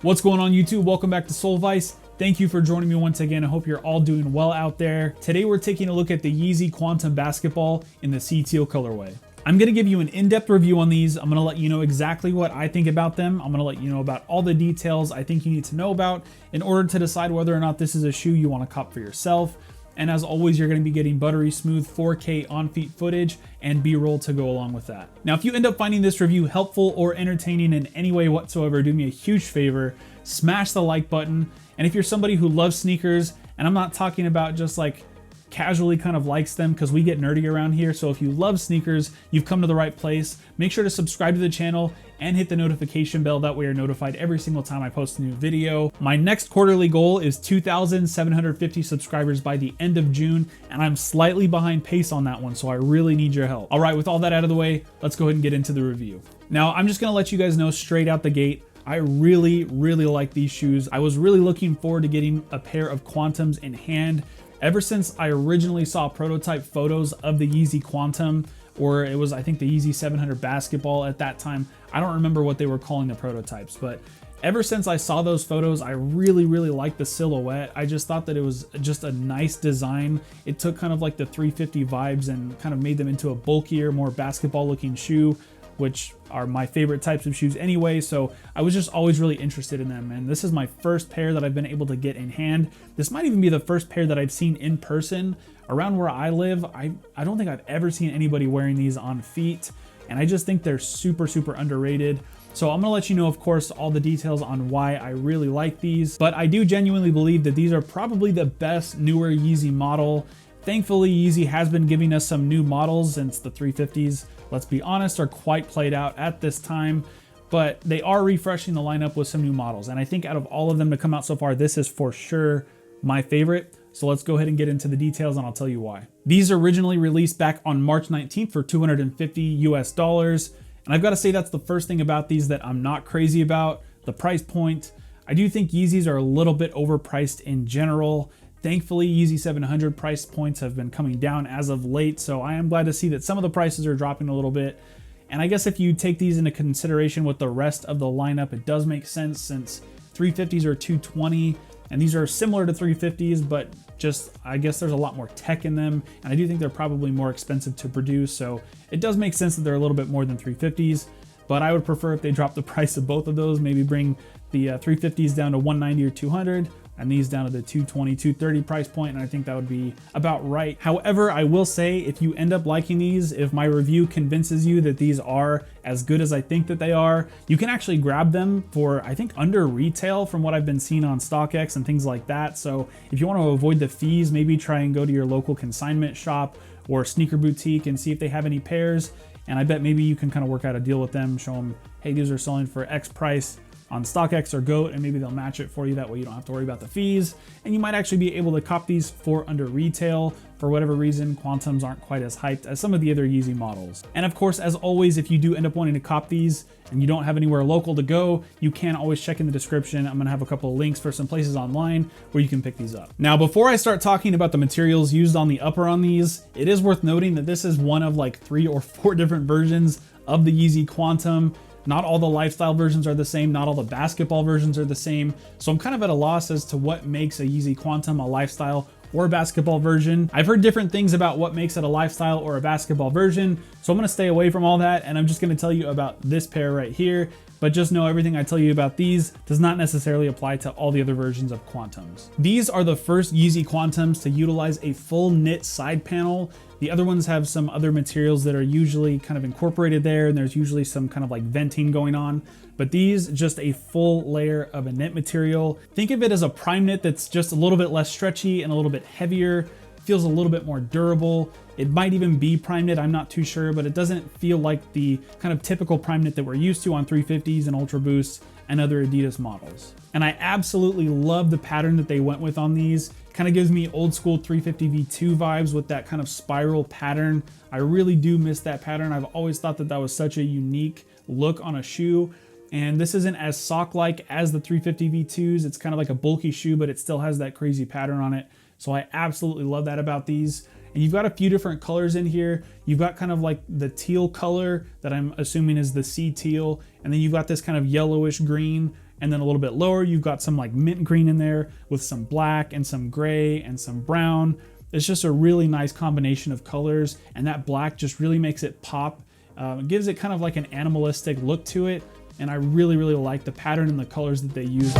What's going on YouTube? Welcome back to Soul Vice. Thank you for joining me once again. I hope you're all doing well out there. Today we're taking a look at the Yeezy Quantum basketball in the Teal colorway. I'm going to give you an in-depth review on these. I'm going to let you know exactly what I think about them. I'm going to let you know about all the details I think you need to know about in order to decide whether or not this is a shoe you want to cop for yourself. And as always, you're going to be getting buttery smooth 4K on-feet footage and B-roll to go along with that. Now, if you end up finding this review helpful or entertaining in any way whatsoever, do me a huge favor, smash the like button. And if you're somebody who loves sneakers, and I'm not talking about just like casually kind of likes them because we get nerdy around here. So if you love sneakers, you've come to the right place. Make sure to subscribe to the channel and hit the notification bell. That way you're notified every single time I post a new video. My next quarterly goal is 2,750 subscribers by the end of June, and I'm slightly behind pace on that one, so I really need your help. All right, with all that out of the way, let's go ahead and get into the review. Now, I'm just gonna let you guys know straight out the gate, I really like these shoes. I was really looking forward to getting a pair of Quantums in hand ever since I originally saw prototype photos of the Yeezy Quantum, or it was, I think, the Yeezy 700 basketball at that time. I don't remember what they were calling the prototypes, but ever since I saw those photos, I really liked the silhouette. I just thought that it was just a nice design. It took kind of like the 350 vibes and kind of made them into a bulkier, more basketball looking shoe, which are my favorite types of shoes anyway. So I was just always really interested in them. And this is my first pair that I've been able to get in hand. This might even be the first pair that I've seen in person. Around where I live, I don't think I've ever seen anybody wearing these on feet. And I just think they're super underrated. So I'm gonna let you know, of course, all the details on why I really like these. But I do genuinely believe that these are probably the best newer Yeezy model. Thankfully, Yeezy has been giving us some new models since the 350s, let's be honest, are quite played out at this time. But they are refreshing the lineup with some new models. And I think out of all of them to come out so far, this is for sure my favorite. So let's go ahead and get into the details and I'll tell you why. These originally released back on March 19th for $250 US. And I've got to say that's the first thing about these that I'm not crazy about, the price point. I do think Yeezys are a little bit overpriced in general. Thankfully, Yeezy 700 price points have been coming down as of late, so I am glad to see that some of the prices are dropping a little bit. And I guess if you take these into consideration with the rest of the lineup, it does make sense since 350s are $220, and these are similar to 350s, but just, I guess there's a lot more tech in them, and I do think they're probably more expensive to produce, so it does make sense that they're a little bit more than 350s, but I would prefer if they drop the price of both of those, maybe bring the 350s down to 190 or 200, and these down to the 220, 230 price point, and I think that would be about right. However, I will say if you end up liking these, if my review convinces you that these are as good as I think that they are, you can actually grab them for, I think, under retail from what I've been seeing on StockX and things like that. So if you want to avoid the fees, maybe try and go to your local consignment shop or sneaker boutique and see if they have any pairs. And I bet maybe you can kind of work out a deal with them, show them, hey, these are selling for X price on StockX or GOAT, and maybe they'll match it for you. That way you don't have to worry about the fees. And you might actually be able to cop these for under retail. For whatever reason, Quantums aren't quite as hyped as some of the other Yeezy models. And of course, as always, if you do end up wanting to cop these and you don't have anywhere local to go, you can always check in the description. I'm gonna have a couple of links for some places online where you can pick these up. Now, before I start talking about the materials used on the upper on these, it is worth noting that this is one of like 3 or 4 different versions of the Yeezy Quantum. Not all the lifestyle versions are the same, not all the basketball versions are the same. So I'm kind of at a loss as to what makes a Yeezy Quantum a lifestyle or a basketball version. I've heard different things about what makes it a lifestyle or a basketball version, so I'm gonna stay away from all that, and I'm just gonna tell you about this pair right here. But just know everything I tell you about these does not necessarily apply to all the other versions of Quantums. These are the first Yeezy Quantums to utilize a full knit side panel. The other ones have some other materials that are usually kind of incorporated there, and there's usually some kind of like venting going on. But these, just a full layer of a knit material. Think of it as a prime knit that's just a little bit less stretchy and a little bit heavier, feels a little bit more durable. It might even be prime knit, I'm not too sure, but it doesn't feel like the kind of typical prime knit that we're used to on 350s and Ultra Boosts and other Adidas models. And I absolutely love the pattern that they went with on these. Kind of gives me old school 350 V2 vibes with that kind of spiral pattern. I really do miss that pattern. I've always thought that that was such a unique look on a shoe. And this isn't as sock-like as the 350 V2s. It's kind of like a bulky shoe, but it still has that crazy pattern on it. So I absolutely love that about these. And you've got a few different colors in here. You've got kind of like the teal color that I'm assuming is the sea teal. And then you've got this kind of yellowish green. And then a little bit lower, you've got some like mint green in there with some black and some gray and some brown. It's just a really nice combination of colors, and that black just really makes it pop. It gives it kind of like an animalistic look to it, and I really, really like the pattern and the colors that they use.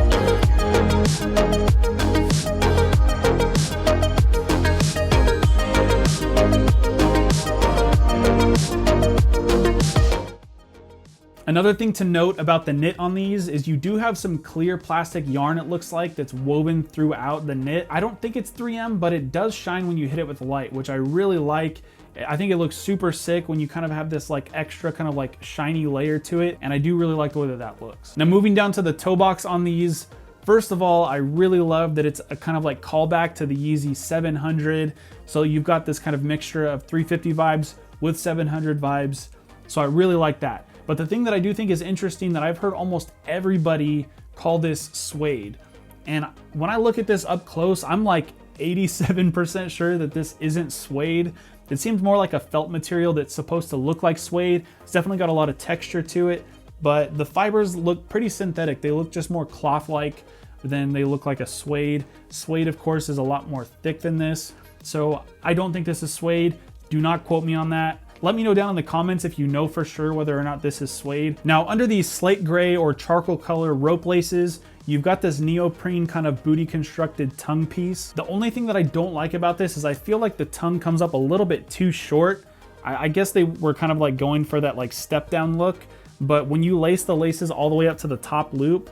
Another thing to note about the knit on these is you do have some clear plastic yarn, it looks like, that's woven throughout the knit. I don't think it's 3M, but it does shine when you hit it with light, which I really like. I think it looks super sick when you kind of have this like extra kind of like shiny layer to it, and I do really like the way that that looks. Now moving down to the toe box on these, first of all, I really love that it's a kind of like callback to the Yeezy 700. So you've got this kind of mixture of 350 vibes with 700 vibes. So I really like that. But the thing that I do think is interesting that I've heard almost everybody call this suede. And when I look at this up close, I'm like 87% sure that this isn't suede. It seems more like a felt material that's supposed to look like suede. It's definitely got a lot of texture to it, but the fibers look pretty synthetic. They look just more cloth-like than they look like a suede. Suede, of course, is a lot more thick than this. So I don't think this is suede. Do not quote me on that. Let me know down in the comments if you know for sure whether or not this is suede. Now, under these slate gray or charcoal color rope laces, you've got this neoprene kind of booty constructed tongue piece. The only thing that I don't like about this is I feel like the tongue comes up a little bit too short. I guess they were kind of like going for that like step down look, but when you lace the laces all the way up to the top loop,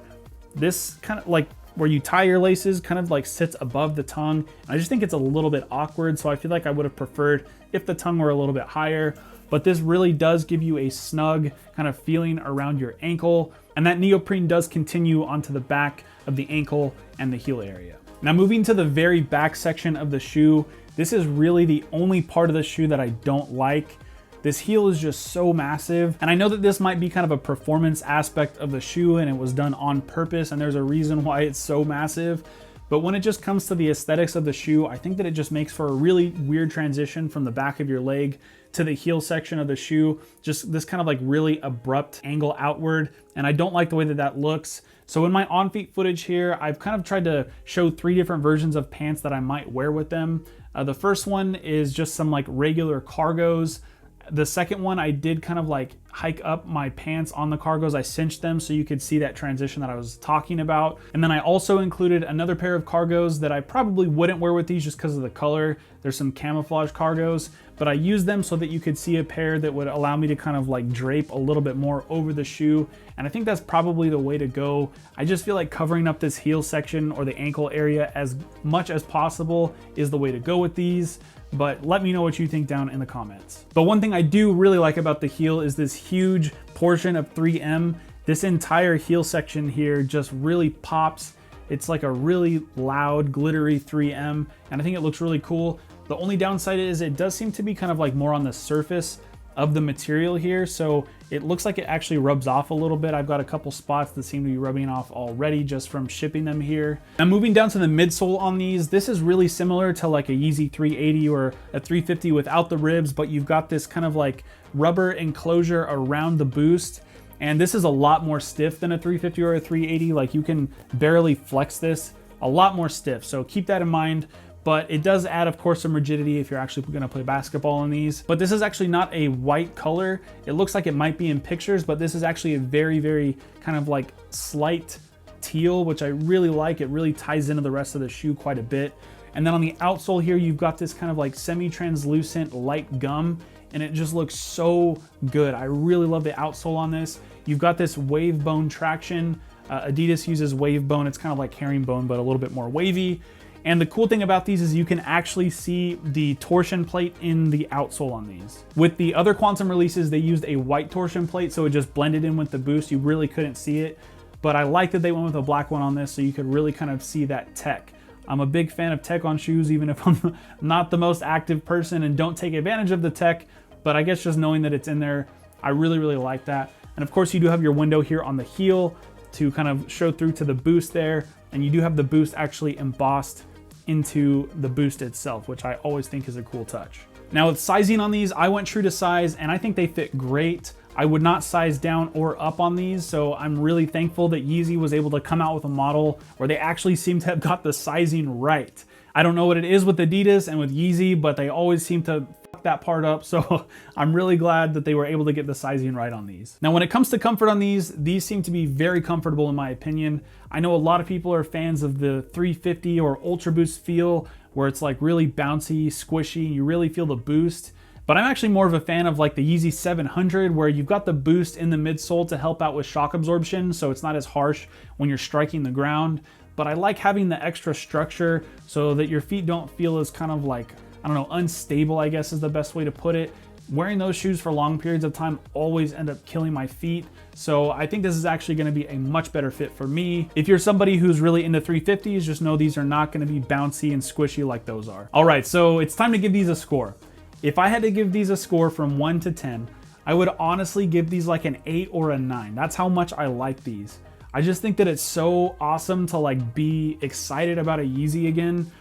this kind of like where you tie your laces kind of like sits above the tongue. I just think it's a little bit awkward, so I feel like I would have preferred if the tongue were a little bit higher, but this really does give you a snug kind of feeling around your ankle, and that neoprene does continue onto the back of the ankle and the heel area. Now moving to the very back section of the shoe, this is really the only part of the shoe that I don't like. This heel is just so massive, and I know that this might be kind of a performance aspect of the shoe and it was done on purpose and there's a reason why it's so massive, but when it just comes to the aesthetics of the shoe, I think that it just makes for a really weird transition from the back of your leg to the heel section of the shoe, just this kind of like really abrupt angle outward, and I don't like the way that that looks. So in my on-feet footage here, I've kind of tried to show 3 different versions of pants that I might wear with them. The first one is just some like regular cargos. The second one, I did kind of like hike up my pants on the cargos. I cinched them so you could see that transition that I was talking about. And then I also included another pair of cargos that I probably wouldn't wear with these just because of the color. There's some camouflage cargos, but I used them so that you could see a pair that would allow me to kind of like drape a little bit more over the shoe. And I think that's probably the way to go. I just feel like covering up this heel section or the ankle area as much as possible is the way to go with these. But let me know what you think down in the comments. But one thing I do really like about the heel is this huge portion of 3M. This entire heel section here just really pops. It's like a really loud, glittery 3M, and I think it looks really cool. The only downside is it does seem to be kind of like more on the surface of the material here, so it looks like it actually rubs off a little bit. I've got a couple spots that seem to be rubbing off already just from shipping them here. Now moving down to the midsole on these, this is really similar to like a Yeezy 380 or a 350 without the ribs, but you've got this kind of like rubber enclosure around the boost, and this is a lot more stiff than a 350 or a 380. Like you can barely flex this, a lot more stiff, so keep that in mind. But it does add, of course, some rigidity if you're actually gonna play basketball in these. But this is actually not a white color. It looks like it might be in pictures, but this is actually a very, very kind of like slight teal, which I really like. It really ties into the rest of the shoe quite a bit. And then on the outsole here, you've got this kind of like semi-translucent light gum, and it just looks so good. I really love the outsole on this. You've got this wave bone traction. Adidas uses wave bone. It's kind of like herringbone, but a little bit more wavy. And the cool thing about these is you can actually see the torsion plate in the outsole on these. With the other Quantum releases, they used a white torsion plate, so it just blended in with the boost. You really couldn't see it, but I like that they went with a black one on this so you could really kind of see that tech. I'm a big fan of tech on shoes, even if I'm not the most active person and don't take advantage of the tech, but I guess just knowing that it's in there, I really, really like that. And of course you do have your window here on the heel to kind of show through to the boost there, and you do have the boost actually embossed into the boost itself, which I always think is a cool touch. Now with sizing on these, I went true to size and I think they fit great. I would not size down or up on these, so I'm really thankful that Yeezy was able to come out with a model where they actually seem to have got the sizing right. I don't know what it is with Adidas and with Yeezy, but they always seem to fuck that part up, so I'm really glad that they were able to get the sizing right on these. Now, when it comes to comfort on these seem to be very comfortable in my opinion. I know a lot of people are fans of the 350 or Ultra Boost feel, where it's like really bouncy, squishy, and you really feel the boost. But I'm actually more of a fan of like the Yeezy 700, where you've got the boost in the midsole to help out with shock absorption, so it's not as harsh when you're striking the ground. But I like having the extra structure so that your feet don't feel as kind of like, I don't know, unstable, I guess is the best way to put it. Wearing those shoes for long periods of time always end up killing my feet. So I think this is actually gonna be a much better fit for me. If you're somebody who's really into 350s, just know these are not gonna be bouncy and squishy like those are. All right, so it's time to give these a score. If I had to give these a score from 1 to 10, I would honestly give these like an 8 or a 9. That's how much I like these. I just think that it's so awesome to like be excited about a Yeezy again.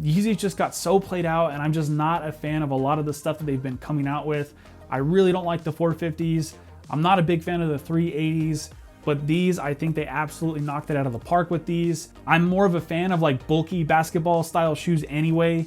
Yeezy's just got so played out, and I'm just not a fan of a lot of the stuff that they've been coming out with. I really don't like the 450s. I'm not a big fan of the 380s, but these, I think they absolutely knocked it out of the park with these. I'm more of a fan of like bulky basketball style shoes anyway.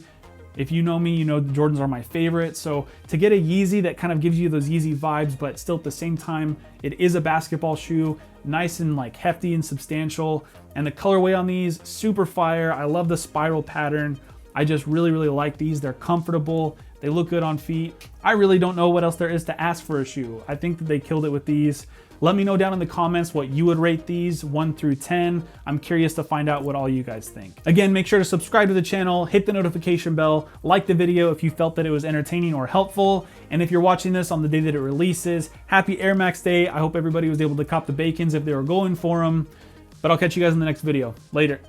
If you know me, you know the Jordans are my favorite. So to get a Yeezy that kind of gives you those Yeezy vibes, but still at the same time, it is a basketball shoe, nice and like hefty and substantial. And the colorway on these, super fire. I love the spiral pattern. I just really, really like these. They're comfortable. They look good on feet. I really don't know what else there is to ask for a shoe. I think that they killed it with these. Let me know down in the comments what you would rate these 1 through 10. I'm curious to find out what all you guys think. Again, make sure to subscribe to the channel, hit the notification bell, like the video if you felt that it was entertaining or helpful. And if you're watching this on the day that it releases, happy Air Max Day. I hope everybody was able to cop the Bacons if they were going for them. But I'll catch you guys in the next video. Later.